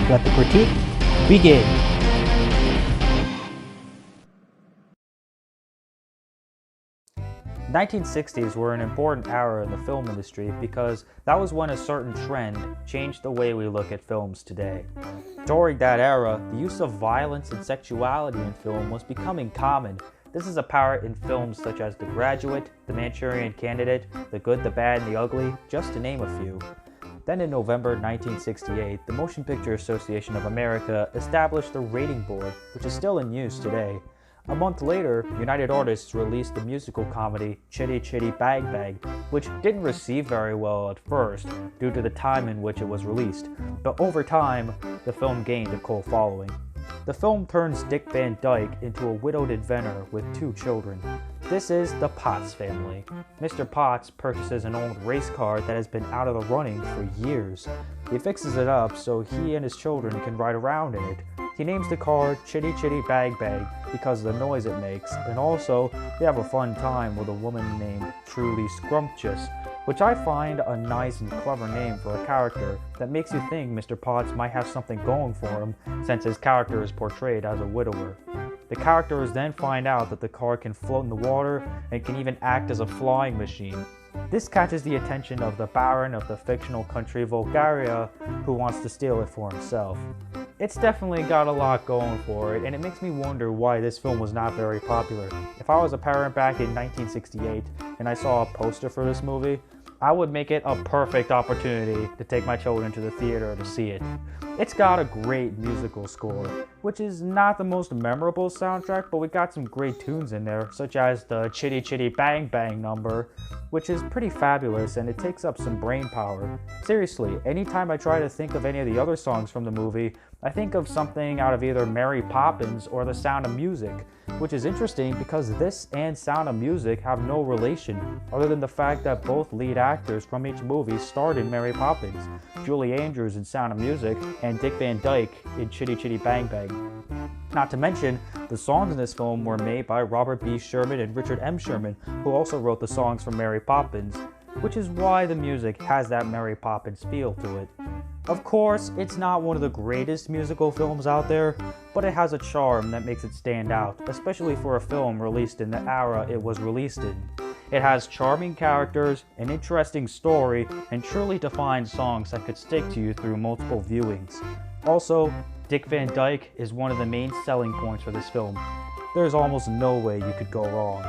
Let the critique begin. The 1960s were an important era in the film industry because that was when a certain trend changed the way we look at films today. During that era, the use of violence and sexuality in film was becoming common. This is apparent in films such as The Graduate, The Manchurian Candidate, The Good, the Bad, and the Ugly, just to name a few. Then in November 1968, the Motion Picture Association of America established the rating board, which is still in use today. A month later, United Artists released the musical comedy Chitty, Chitty, Bang, Bang, which didn't receive very well at first due to the time in which it was released, but over time, the film gained a cult following. The film turns Dick Van Dyke into a widowed inventor with 2 children. This is the Potts family. Mr. Potts purchases an old race car that has been out of the running for years. He fixes it up so he and his children can ride around in it. He names the car Chitty Chitty Bang Bang because of the noise it makes, and also they have a fun time with a woman named Truly Scrumptious, which I find a nice and clever name for a character that makes you think Mr. Potts might have something going for him since his character is portrayed as a widower. The characters then find out that the car can float in the water and can even act as a flying machine. This catches the attention of the Baron of the fictional country Bulgaria, who wants to steal it for himself. It's definitely got a lot going for it, and it makes me wonder why this film was not very popular. If I was a parent back in 1968 and I saw a poster for this movie, I would make it a perfect opportunity to take my children to the theater to see it. It's got a great musical score, which is not the most memorable soundtrack, but we got some great tunes in there, such as the Chitty Chitty Bang Bang number, which is pretty fabulous and it takes up some brain power. Seriously, anytime I try to think of any of the other songs from the movie, I think of something out of either Mary Poppins or The Sound of Music, which is interesting because this and Sound of Music have no relation, other than the fact that both lead actors from each movie starred in Mary Poppins, Julie Andrews in Sound of Music and Dick Van Dyke in Chitty Chitty Bang Bang. Not to mention, the songs in this film were made by Robert B. Sherman and Richard M. Sherman, who also wrote the songs for Mary Poppins, which is why the music has that Mary Poppins feel to it. Of course, it's not one of the greatest musical films out there, but it has a charm that makes it stand out, especially for a film released in the era it was released in. It has charming characters, an interesting story, and truly defined songs that could stick to you through multiple viewings. Also, Dick Van Dyke is one of the main selling points for this film. There's almost no way you could go wrong.